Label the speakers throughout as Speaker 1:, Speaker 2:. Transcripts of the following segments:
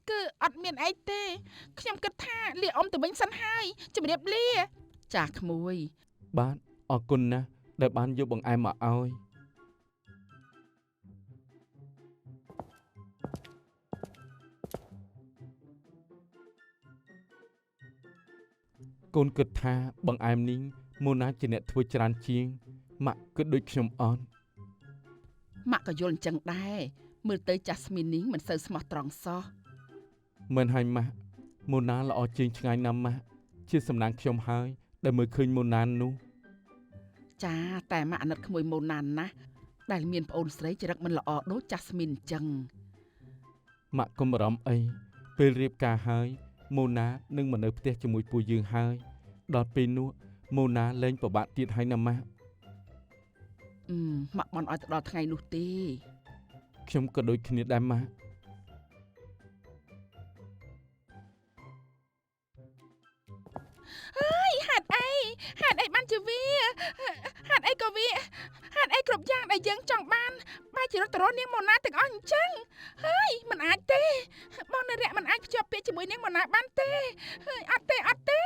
Speaker 1: គឺអត់មានអីទេខ្ញុំគិតថាលាអ៊ំទៅវិញសិនហើយជម្រាបលាចាក្មួយ
Speaker 2: បាទអរគុណណាស់ដែលបានយកបង្អែមមកឲ្យកូនគិតថាបង្អែមនេះមូណាជាអ្នកធ្វើច្រើនជាងម៉ាក់គិតដូចខ្ញុំអត់
Speaker 1: ម៉ាក់ក៏យល់អញ្ចឹងដែរមើលទៅចាស់ស្មីននេះមិនសូវស្មោះត្រង់សោះ
Speaker 2: មិនហើយម៉ាក់មូណាល្អជាងឆ្ងាយណាស់ម៉ាក់ជាសំណាងខ្ញុំហើយដែលមើលឃើញមូណានោះ
Speaker 1: ចាតែម៉ាក់អាណិតក្មួយម៉ូណានណាស់ដែលមានប្អូនស្រីចរិតមិនល្អដូចចាស់ស្មីនអញ្ចឹង
Speaker 2: ម៉ាក់កុំបារម្ភអីពេលរៀបការហើយមូណានឹងមកនៅផ្ទះជាមួយពូយើងហើយដល់ពេលនោះមូណាលែងពិបាកទៀតហើយណាម៉ាក់
Speaker 1: ម៉ាក់មិនអោយទៅដល់ថ្ងៃនោះទេ
Speaker 2: ខ្ញុំក៏ដូចគ្នាដែរម៉ាក់
Speaker 1: ហេតុអីបានជាវាហេតុអីក៏វាហេតុអីគ្រប់យ៉ាងដែលយើងចង់បានបែរជារត់ទៅរកនាងម៉ូណាទាំងអស់អញ្ចឹងហើយមិនអាចទេបងនារៈមិនអាចភ្ជាប់ពាក្យជាមួយនាងម៉ូណាបានទេហើយអត់ទេ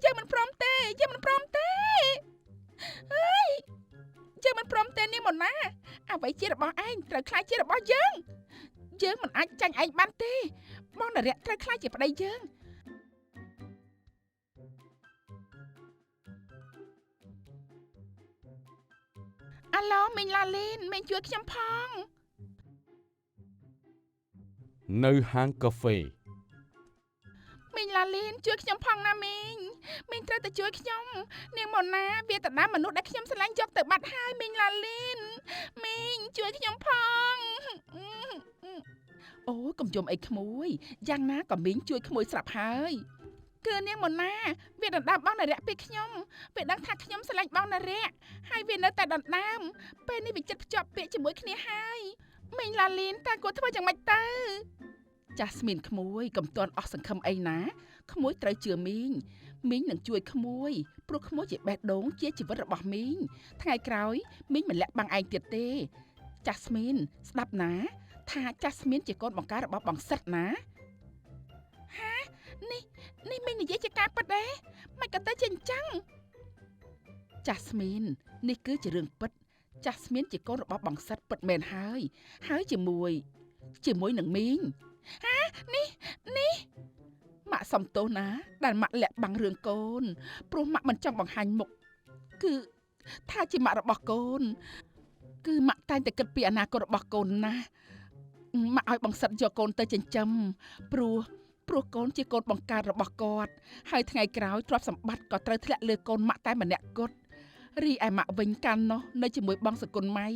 Speaker 1: យើងមិនព្រមទេហើយយើងមិនព្រមទេនាងម៉ូណាអ្វីជារបស់ឯងត្រូវខ្លាចជារបស់យើងមិនអាចចាញ់ឯងបានទេបងនារៈត្រូវខ្លាចជាប្តីយើងអាឡូមីងឡាលីនមីងជួយខ្ញុំផង
Speaker 2: នៅហាងកាហ្វេ
Speaker 1: មីងឡាលីនជួយខ្ញុំផងណាមីងត្រូវទៅជួយខ្ញុំនាងម៉ូណាវាទៅតាមមនុស្សដែលខ្ញុំស្រឡាញ់យកទៅបាត់ហើយមីងឡាលីនមីងជួយខ្ញុំផងអូកុំយំអីក្មួយយ៉ាងណាក៏មីងជួយក្មួយស្រាប់ហើយគឺនាងម៉ូណាវាដណ្ដើមបងនារៈពីខ្ញុំវាដឹងថាខ្ញុំស្រឡាញ់បងនារៈហើយវានៅតែដណ្ដើមពេលនេះវាចិត្តភ្ជាប់ពាក្យជាមួយគ្នាហើយមីងឡាលីនតើគួរធ្វើយ៉ាងម៉េចទៅចាស់ស្មីនក្មួយកុំទាន់អស់សង្ឃឹមអីណាក្មួយត្រូវជឿមីងនឹងជួយក្មួយព្រោះក្មួយជាបេះដូងជាជីវិតរបស់មីងថ្ងៃក្រោយមីងមិនលាក់បាំងឯងទៀតទេចាស់ស្មីនស្ដាប់ណាថាចាស់ស្មីនជាកូនបង្ការរបស់បងសិទ្ធណាហានេះមីងនិយាយជាការពិតទេមិនក៏ទៅជាអញ្ចឹងចាស់ស្មីននេះគឺជារឿងពិតចាស់ស្មីនជាកូនរបស់បងសិទ្ធពិតមែនហើយជាមួយនឹងមីងហានេះម៉ាក់សំទោសណាដែលម៉ាក់លាក់បាំងរឿងកូនព្រោះម៉ាក់មិនចង់បង្ហាញមុខគឺថាជាម៉ាក់របស់កូនគឺម៉ាក់តែងតែគិតពីអនាគតរបស់កូនណាម៉ាក់ឲ្យបងសិទ្ធយកកូនទៅចិញ្ចឹមព្រោះកូនជាកូនបង្កើតរបស់គាត់ហើយថ្ងៃក្រោយទ្រព្យសម្បត្តិក៏ត្រូវធ្លាក់លើកូនម៉ាក់តែម្នាក់គត់រីឯម៉ាក់វិញកាលនោះនៅជាមួយបងសកុនម៉ៃ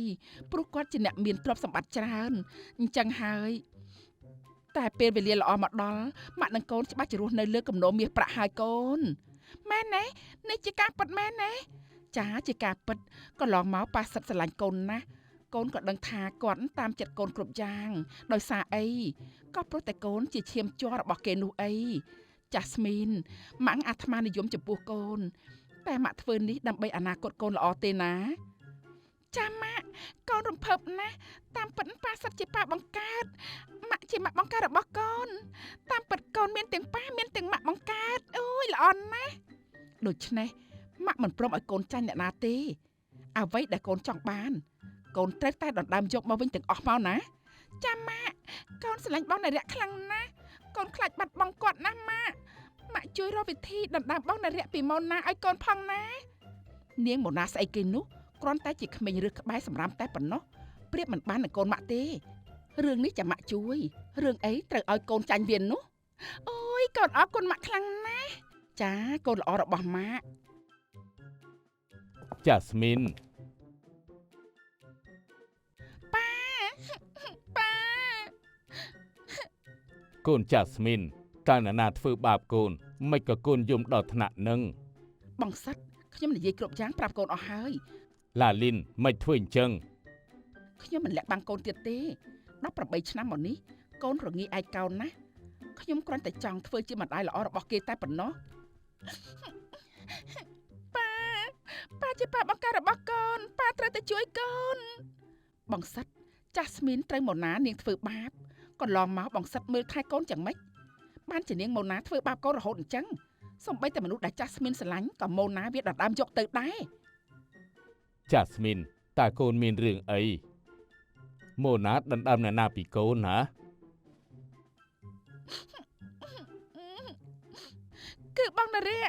Speaker 1: ព្រោះគាត់ជាអ្នកមានទ្រព្យសម្បត្តិច្រើនអញ្ចឹងហើយតែពេលវេលាល្អមកដល់ម៉ាក់និងកូនច្បាស់ជារស់នៅលើគំនរមាសប្រាក់ហើយកូនមែនទេនេះជាការពិតមែនទេចាជាការពិតក៏ឡងមកប៉ាសិតស្រឡាញ់កូនណាស់កូនក៏ដឹងថាគាត់តាមចិត្តកូនគ្រប់យ៉ាងដោយសារអីក៏ព្រោះតែកូនជាឈាមជ័ររបស់គេនោះអីចាស់ស្មីនម៉ាក់អាត្មានិយមចំពោះកូនតែម៉ាក់ធ្វើនេះដើម្បីអនាគតកូនល្អទេណាចាម៉ាក់កូនរំភើបណាស់តាមពិតប៉ាសិតជាប៉ាបង្កើតម៉ាក់ជាម៉ាក់បង្កើតរបស់កូនតាមពិតកូនមានទាំងប៉ាមានទាំងម៉ាក់បង្កើតអូយល្អណាស់ដូច្នេះម៉ាក់មិនព្រមឲ្យកូនចាញ់អ្នកណាទេអ្វីដែលកូនចង់បានកូនត្រូវតែដណ្ដើមយកមកវិញទាំងអស់មកណាចាម៉ាក់កូនស្រឡាញ់បងនារៈខ្លាំងណាស់កូនខ្លាចបាត់បង់គាត់ណាស់ម៉ាក់ជួយរកវិធីដណ្ដើមបងនារៈពីម៉ូណាឲ្យកូនផងណានាងម៉ូណាស្អីគេនោះគ្រាន់តែជាក្មេងរើសក្បែរសម្រាមតែប៉ុណ្ណោះប្រៀបមិនបាននឹងកូនម៉ាក់ទេរឿងនេះចាំម៉ាក់ជួយរឿងអីត្រូវឲ្យកូនចាញ់វានោះអូយកូនអរគុណម៉ាក់ខ្លាំងណាស់ចាកូនល្អរបស់ម៉ាក់
Speaker 2: ចាស្មីន
Speaker 1: ប៉ា
Speaker 2: កូនចាស្មីនតើអ្នកណាធ្វើបាបកូនមិនក៏កូនយំដល់ថ្នាក់នឹង
Speaker 1: បងសិតខ្ញុំនិយាយគ្រប់យ៉ាងប្រាប់កូនអស់ហើយ
Speaker 2: ឡាលីនមិនធ្វើអញ្ចឹង
Speaker 1: ខ្ញុំមិនលាក់បាំងកូនទៀតទេ18ឆ្នាំមកនេះកូនរងាឯកោនណាខ្ញុំគ្រាន់តែចង់ធ្វើជាម្ដាយល្អរបស់គេតែប៉ុណ្ណោះប៉ាជាប៉ាបង្ការរបស់កូនប៉ាត្រូវតែជួយកូនបងសិតចាស់ស្មីនត្រូវម៉ូណានាងធ្វើបាប ក៏ឡងមកបងសិតមើលថែកូនចឹងម៉េចបានជានាងម៉ូណាធ្វើបាបកូនរហូតអញ្ចឹងសូម្បីតែមនុស្សដែលចាស់ស្មានស្រឡាញ់ក៏ម៉ូណាវាដណ្ដើមយកទៅដែរ
Speaker 2: ចាស់ស្មីនតើកូនមានរឿងអីម៉ូណាដណ្ដើមអ្នកណាពីកូនណា
Speaker 1: គឺបងនារៈ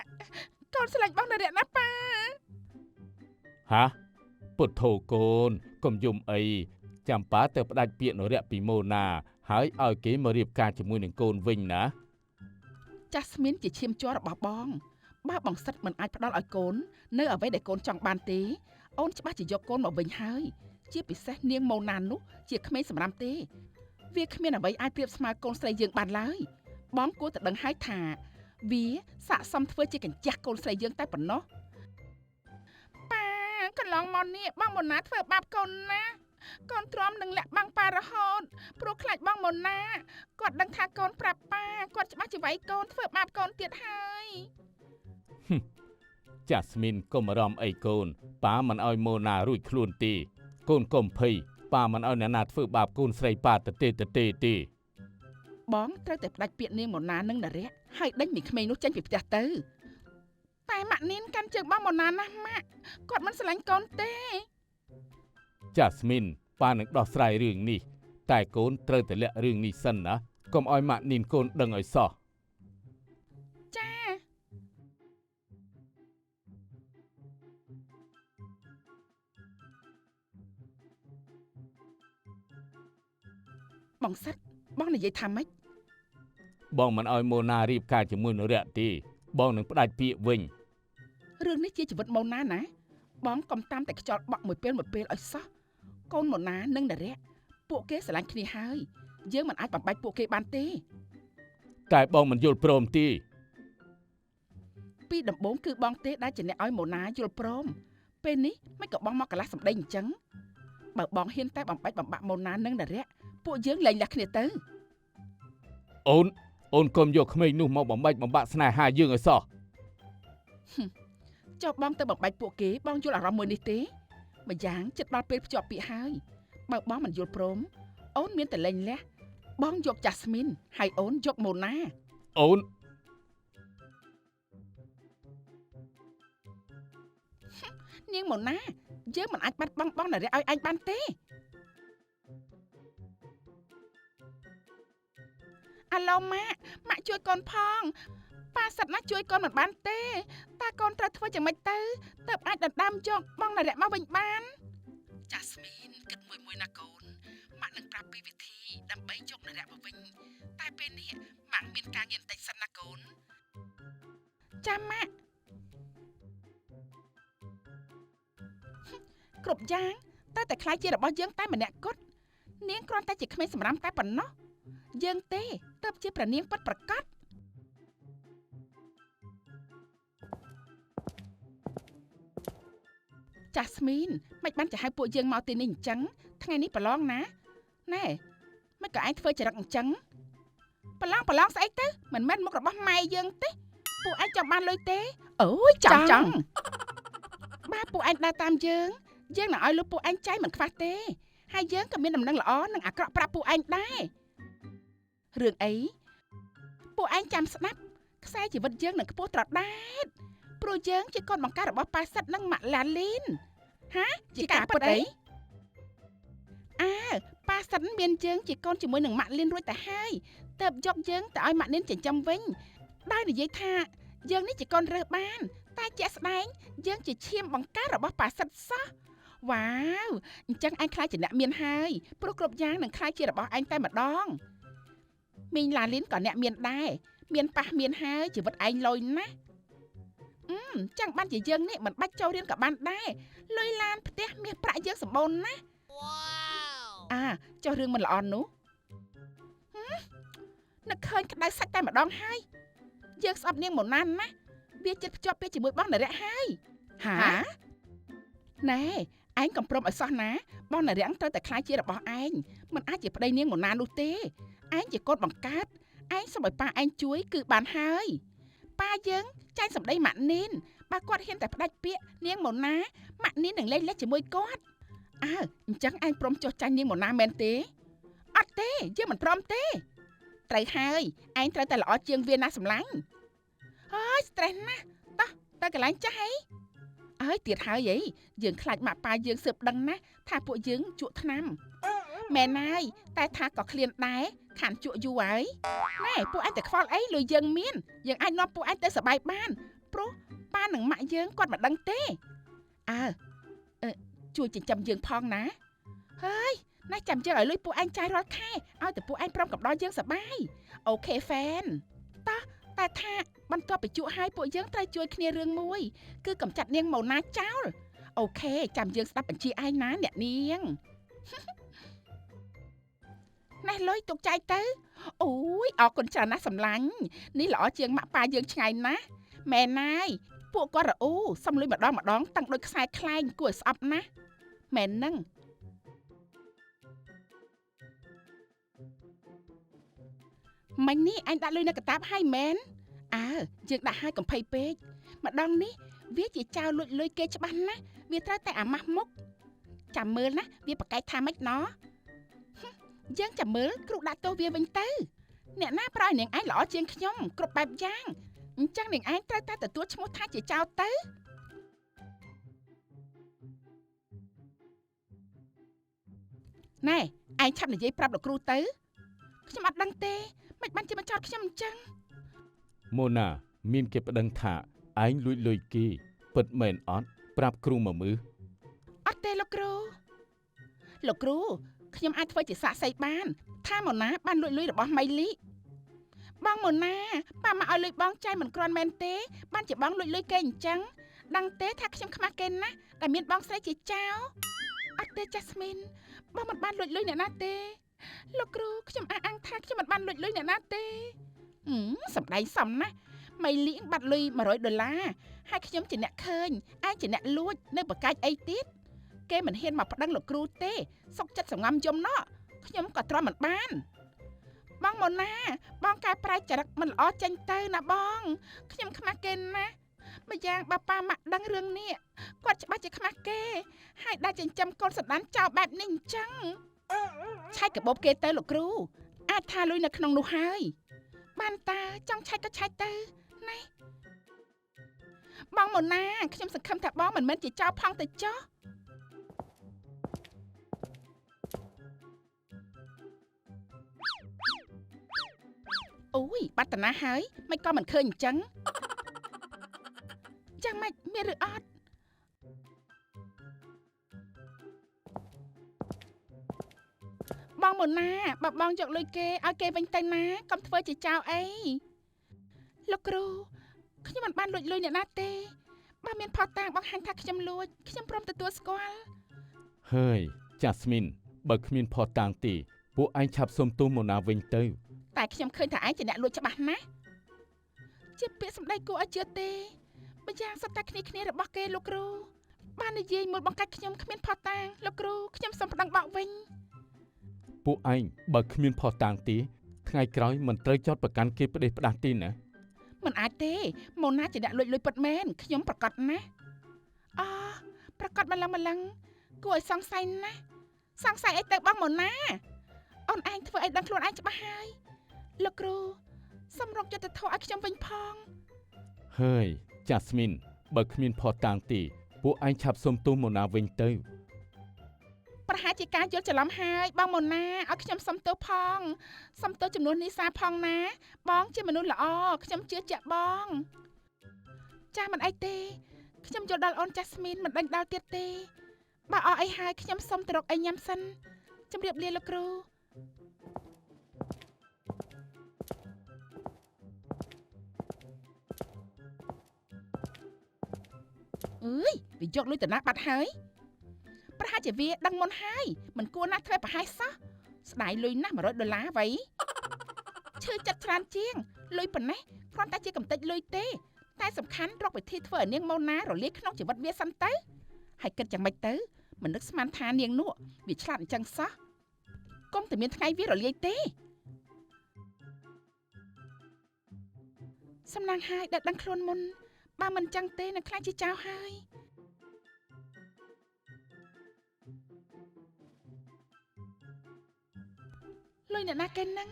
Speaker 1: កូនស្រឡាញ់បងនារៈណាស់ប៉ា
Speaker 2: ហាពុទ្ធោកូនកុំយំអីចាំប៉ាទៅផ្ដាច់ពាក្យនរៈពីម៉ូណាហើយឲ្យគេមករៀបការជាមួយនឹងកូនវិញណា
Speaker 1: ចាស់ស្មានជាឈាមជ័ររបស់បងបើបងសិតមិនអាចផ្ដល់ឲ្យកូននៅអ្វីដែលកូនចង់បានទេអូនច្បាស់ជាយកកូនមកវិញហើយជាពិសេសនាងម៉ូណានោះជាក្មេងសម្រាប់ទេវាគ្មានអ្វីអាចប្រៀបស្មើកូនស្រីយើងបានឡើយបងគួរតែដឹងហើយថាវាស័ក្តិសមធ្វើជាកញ្ចក់កូនស្រីយើងតែប៉ុណ្ណោះប៉ាកន្លងមកនេះបងម៉ូណាធ្វើបាបកូនណាកូនទ្រាំនឹងលាក់បាំងប៉ារហូតព្រោះខ្លាចបងម៉ូណាគាត់ដឹងថាកូនប្រាប់ប៉ាគាត់ច្បាស់ជាវាយកូនធ្វើបាបកូនទៀតហើយ
Speaker 2: ចាស់ស្មីនកុំអារម្មណ៍អីកូនប៉ាមិនឲ្យម៉ូណារួចខ្លួនទេកូនកុំភ័យប៉ាមិនឲ្យអ្នកណាធ្វើបាបកូនស្រីប៉ាទេទេ
Speaker 1: បងត្រូវតែផ្ដាច់ពាក្យនាងម៉ូណានិងនារៈហើយដេញមីក្មេងនោះចេញពីផ្ទះទៅតែម៉ាក់នាងកាន់ជើងបងម៉ូណាណាស់ម៉ាក់គាត់មិនស្រឡាញ់កូនទេ
Speaker 2: ចាស់ស្មីនប៉ានឹងដោះស្រាយរឿងនេះតែកូនត្រូវតែលាក់រឿងនេះសិនណាកុំឲ្យម៉ាក់នីនកូនដឹងឲ្យសោះ
Speaker 1: ចា បងសិតបងនិយាយថាម៉េច
Speaker 2: បងមិនឲ្យម៉ូណារៀបការជាមួយនរៈទេបងនឹងផ្ដាច់ពាក្យវិញ
Speaker 1: រឿងនេះជាជីវិតម៉ូណាណាបងកុំតាមតែខ្យល់បក់មួយពេលឲ្យសោះកូនម៉ូណានិងនារៈពួកគេស្រឡាញ់គ្នាហើយយើងមិនអាចបំបែកពួកគេបានទេ
Speaker 2: តែបងមិនយល់ព្រមទេ
Speaker 1: ពីដំបូងគឺបងទេដែលជាអ្នកឲ្យម៉ូណាយល់ព្រមពេលនេះមិនក៏បងមកកន្លះសម្ដីអញ្ចឹងបើបងហ៊ានតែបំបែកបំបាក់ម៉ូណានិងនារៈពួកយើងលែងលះគ្នាទៅ
Speaker 2: អូនកុំយកក្មេងនោះមកបំបាច់បំបាក់ស្នេហាយើងឲ្យសោះ
Speaker 1: ចុះបងទៅបំបែកពួកគេបងយល់អារម្មណ៍មួយនេះទេម្យ៉ាងចិត្តដល់ពេលភ្ជាប់ពាក្យហើយបើបងមិនយល់ព្រមអូនមានតែលែងលះបងយកចាស់ស្មីនហើយអូនយកម៉ូណា
Speaker 2: អូន
Speaker 1: នាងម៉ូណាយើងមិនអាចបាត់បង់បងនារៈឲ្យឯងបានទេអាឡូម៉ាក់ជួយកូនផងប៉ាសិតណាជួយកូនមិនបានទេតើកូនត្រូវធ្វើយ៉ាងម៉េចទៅទើបអាចដណ្ដើមយកបងនារៈមកវិញបានចាស់ស្មីនគិតមួយណាកូនម៉ាក់នឹងប្រាប់ពីវិធីដើម្បីយកនារៈមកវិញតែពេលនេះម៉ាក់មានការងារបន្តិចសិនណាកូនចាំម៉ាក់គ្រប់យ៉ាងតែខ្លាចជារបស់យើងតែម្នាក់គត់នាងគ្រាន់តែជាក្មេងសម្រាមតែប៉ុណ្ណោះយើងទេទើបជាព្រះនាងពិតប្រាកដចាស់ស្មីនមិនបានจะហៅពួកយើងមកទីនេះអញ្ចឹងថ្ងៃនេះប្រឡងណាណែមិនក៏ឯងធ្វើចរិតអញ្ចឹងប្រឡងស្អីទៅមិនមែនមុខរបស់ម៉ែយើងទេពួកឯងចង់បានលុយទេអូយចង់បើពួកឯងដើរតាមយើងនឹងឲ្យលុយពួកឯងចាយមិនខ្វះទេហើយយើងក៏មានដំណឹងល្អនិងអាក្រក់ប្រាប់ពួកឯងដែររឿងអីពួកឯងចាំស្ដាប់ខ្សែជីវិតយើងនឹងខ្ពស់ត្រដែតព្រោះយើងជាកូនបង្ការរបស់ប៉ាសិតនិងម៉ាក់ឡាលីនហាជាការពិតអីប៉ាសិតមានយើងជាកូនជាមួយនឹងម៉ាក់លីនរួចទៅហើយទើបយកយើងទៅឲ្យម៉ាក់លីនចិញ្ចឹមវិញដោយនិយាយថាយើងនេះជាកូនរើសបានតែជាក់ស្ដែងយើងជាឈាមបង្ការរបស់ប៉ាសិតសោះវ៉ាវអញ្ចឹងឯងខ្លាចជាអ្នកមានហើយព្រោះគ្រប់យ៉ាងនឹងខ្លាចជារបស់ឯងតែម្ដងមីងឡាលីនក៏អ្នកមានដែរមានប៉ះមានហើយជីវិតឯងលុយណាស់ចឹងបានជាយើងនេះមិនបាច់ចូលរៀនក៏បានដែរលុយឡានផ្ទះមាសប្រាក់យើងសម្បូរណាស់ចុះរឿងមិនល្អនោះនឹកឃើញក្តៅសាច់តែម្ដងហើយយើងស្អប់នាងម៉ូណាណាវាចិត្តភ្ជាប់ពីជាមួយបងនារៈហើយហាណែឯងកំព្រមឲ្យសោះណាបងនារៈត្រូវតែខ្លាចជារបស់ឯងមិនអាចជាប្តីនាងម៉ូណានោះទេឯងជាកូនបង្កើតឯងសូមឲ្យប៉ាឯងជួយគឺបានហើយប៉ាយើងចាញ់សម្ដីម៉ាក់នីនបើគាត់ហ៊ានតែផ្ដាច់ពាក្យនាងម៉ូណាម៉ាក់នីននឹងលែងលះជាមួយគាត់អញ្ចឹងឯងព្រមចុះចាញ់នាងម៉ូណាមែនទេ អត់ទេយើងមិនព្រមទេត្រូវហើយឯងត្រូវតែល្អជាងវាណាសម្លាញ់អើយ stress ណាស់តោះទៅកន្លែងចាស់អើយទៀតហើយយើងខ្លាចម៉ាក់ប៉ាយើងស៊ើបដឹងណាថាពួកយើងជក់ថ្នាំមែនហើយតែថាក៏ឃ្លានដែរខានជក់យូរហើយណែពួកឯងតែខ្វល់អីលុយយើងមានយើងអាចនាំពួកឯងទៅសប្បាយបានព្រោះប៉ានិងម៉ាក់យើងគាត់មិនដឹងទេអើជួយចិញ្ចឹមយើងផងណាហើយណាចាំយើងឲ្យលុយពួកឯងចាយរាល់ខែឲ្យតែពួកឯងព្រមកំដរយើងសប្បាយអូខេហ្វេនតោះតែថាបន្ទាប់ពីជក់ហើយពួកយើងត្រូវជួយគ្នារឿងមួយគឺកំចាត់នាងម៉ូណាចោលអូខេចាំយើងស្ដាប់បញ្ជាឯងណាអ្នកនាងណែលុយទុកចាយទៅអូយអរគុណច្រើនណាស់សម្លាញ់នេះល្អជាងម៉ាក់ប៉ាយើងឆ្ងាយណាស់មែនហើយពួកគាត់រអ៊ូសុំលុយម្ដងតាំងដូចខ្សែខ្លែងគួរឲ្យស្អប់ណាស់មែនហ្នឹងមិញនេះអញដាក់លុយនៅកតាបហើយមែនយើងដាក់ហើយកុំភ័យពេកម្ដងនេះវាជាចៅលួចលុយគេច្បាស់ណាស់វាត្រូវតែអាម៉ាស់មុខចាំមើលណាវាប្រកែកថាម៉េចណោះយើងចាំមើលគ្រូដាក់ទោសវាវិញទៅអ្នកណាប្រោយនាងឯងល្អជាងខ្ញុំគ្រប់បែបយ៉ាងអញ្ចឹងនាងឯងត្រូវតែទទួលឈ្មោះថាជាចៅទៅណែឯងឆាប់និយាយប្រាប់លោកគ្រូទៅខ្ញុំអត់ដឹងទេមិនបានជាមកចោទខ្ញុំអញ្ចឹង
Speaker 2: ម៉ូណាមានគេប្តឹងថាឯងលួចលុយគេពិតមែនអត់ប្រាប់គ្រូមកមើល
Speaker 1: អត់ទេលោកគ្រូខ្ញុំអាចធ្វើជាសាក្សីបានថាម៉ូណាបានលួចលុយរបស់ម៉ៃលីបងម៉ូណាប៉ាមកឲ្យលុយបងចាយមិនគ្រាន់មែនទេបានជាបងលួចលុយគេអញ្ចឹងដឹងទេថាខ្ញុំខ្មាស់គេណាស់តែមានបងស្រីជាចៅអត់ទេចាស់ស្មីនបងមិនបានលួចលុយអ្នកណាទេលោកគ្រូខ្ញុំអះអាងថាខ្ញុំមិនបានលួចលុយអ្នកណាទេសំដែងសំណាស់ម៉ៃលីបាត់លុយ$100ហើយខ្ញុំជាអ្នកឃើញឯងជាអ្នកលួចនៅបកាច់អីទៀតគេមិនហ៊ានមកប្តឹងលោកគ្រូទេសុកចិត្តសងំយំណោះខ្ញុំក៏ទ្រាំមិនបានបងម៉ូណាបងកែប្រែចរិតមិនល្អចេញទៅណាបងខ្ញុំខ្មាស់គេណាស់ម្យ៉ាងបើប៉ាម៉ាក់ដឹងរឿងនេះគាត់ច្បាស់ជាខ្មាស់គេហើយដាក់ចិញ្ចឹមកូនសណ្ដានចោលបែបនេះអញ្ចឹងឆែកកាបូបគេទៅលោកគ្រូអាចថាលុយនៅក្នុងនោះហើយបានតាចង់ឆែកក៏ឆែកទៅណែបងម៉ូណាខ្ញុំសង្ឃឹមថាបងមិនមែនជាចោរផងទៅចុះអូយបាត់តាណាហើយមិនក៏មិនឃើញអញ្ចឹងចាំម៉េចមានឬអត់បងម៉ូណាបើបងយកលុយគេឲ្យគេវិញទៅណាកុំធ្វើជាចោរអីលោកគ្រូខ្ញុំមិនបានលួចលុយអ្នកណាទេបើមានផុសតាងបង្ហាញថាខ្ញុំលួចខ្ញុំព្រមទទួលស្គាល់
Speaker 2: ហើយចាស្មីនបើគ្មានផុសតាងទេពួកឯងឆាប់សុំទោសម៉ូណាវិញទៅ
Speaker 1: តែខ្ញុំឃើញថាឯងជាអ្នកលួចច្បាស់ណាស់ជាពាក្យសម្ដីគួរឲ្យជឿទេបើយ៉ាងសត្វតែគ្នារបស់គេលោកគ្រូបាននិយាយមួយបង្កាច់ខ្ញុំគ្មានផុសតាងលោកគ្រូខ្ញុំសូមប្តឹងបោកវិញ
Speaker 2: ពួកឯងបើគ្មានផុសតាងទេថ្ងៃក្រោយមិនត្រូវចោទប្រកាន់គេផ្ដេសផ្ដាស់ទេណា
Speaker 1: មិនអាចទេម៉ូណាជាអ្នកលួចលុយពិតមែនខ្ញុំប្រកាសណាប្រកាសម្លឹងគួរឲ្យសង្ស័យណាស់សង្ស័យអីទៅបងម៉ូណាអូនឯងធ្វើអីដឹងខ្លួនឯងច្បាស់ហើយលោកគ្រូសូមរកយុត្តិធម៌ឲ្យខ្ញុំវិញផង
Speaker 2: ហើយចាស្មីនបើគ្មានផុសតាងទេពួកឯងឆាប់សុំទោសម៉ូណាវិញទៅ
Speaker 1: ប្រហែលជាការយល់ច្រឡំហើយបងម៉ូណាឲ្យខ្ញុំសុំទោសផងសុំទោសចំនួននេះសាផងណាបងជាមនុស្សល្អខ្ញុំជឿជាក់បងចាស់មិនអីទេខ្ញុំយល់ដល់អូនចាស់ស្មីនមិនដេញដល់ទៀតទេបើអស់អីហើយខ្ញុំសុំទៅរកអីញ៉ាំសិនជម្រាបលាលោកគ្រូអើយវាយកលុយតាណាបាត់ហើយប្រហែលជាវាដឹងមុនហើយមិនគួរណាស់ធ្វើប្រហែសសោះស្ដាយលុយណាស់$100វ៉ៃឈឺចិត្តច្រើនជាងលុយប៉ុណ្ណេះគ្រាន់តែជាកំតិចលុយទេតែសំខាន់រកវិធីធ្វើឲ្យនាងម៉ូណារលាយក្នុងជីវិតវាសិនទៅហើយគិតយ៉ាងម៉េចទៅមិននឹកស្មានថានាងនោះវាឆ្លាតអញ្ចឹងសោះកុំតែមានថ្ងៃវារលាយទេសំណាងហើយដែលដឹងខ្លួនមុនបើមិនអញ្ចឹងទេនឹងខ្លាចជាចៅហើយ លុយអ្នកណាគេហ្នឹង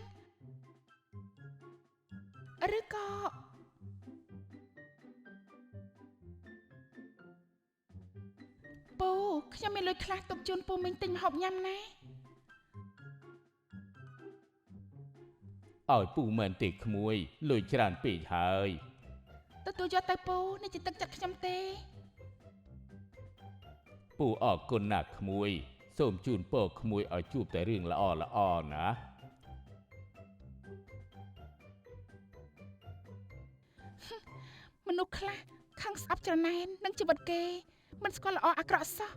Speaker 1: ឬក៏ពូខ្ញុំមានលុយខ្លះទុកជូនពូមីងទិញម្ហូបញ៉ាំណា
Speaker 2: ឲ្យពូមែនទេក្មួយលុយច្រើនពេកហើយ
Speaker 1: ទទួលយកទៅពូនេះជាទឹកចិត្តខ្ញុំទេ
Speaker 2: ពូអរគុណណាស់ក្មួយសូមជូនពរក្មួយឲ្យជួបតែរឿងល្អល្អណា
Speaker 1: មនុស្សខ្លះខឹងស្អប់ច្រណែននឹងជីវិតគេមិនស្គាល់ល្អអាក្រក់សោះ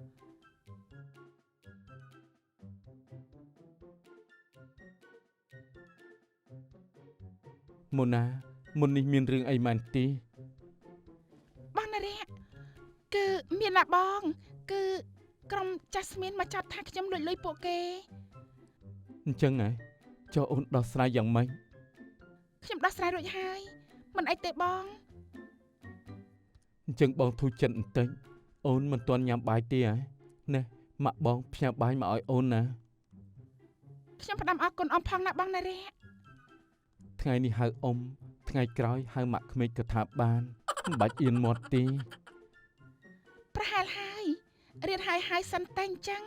Speaker 2: ម៉ូណាមុននេះមានរឿងអីមែនទេ
Speaker 1: បងណារៈគឺមានណាបងគឺក្រុមចាស់ស្មៀនមកចោទថាខ្ញុំលួចលុយពួកគេ
Speaker 2: អញ្ចឹងហ៎ចុះអូនដោះស្រាយយ៉ាងម៉េច
Speaker 1: ខ្ញុំដោះស្រាយរួចហើយមិនអីទេបង
Speaker 2: អញ្ចឹងបងធូរចិត្តបន្តិចអូនមិនទាន់ញ៉ាំបាយទេហ៎ណែម៉ាក់បងផ្ញើបាយមកឲ្យអូនណា
Speaker 1: ខ្ញុំផ្ដាំអរគុណអ៊ំផងណាបងណារៈ
Speaker 2: ថ្ងៃនេះហៅអ៊ំថ្ងៃក្រោយហៅម៉ាក់ក្មេកក៏ថាបានមិនបាច់អៀនមាត់ទេ
Speaker 1: ប្រហែលហើយរៀនហើយសិនតែអញ្ចឹង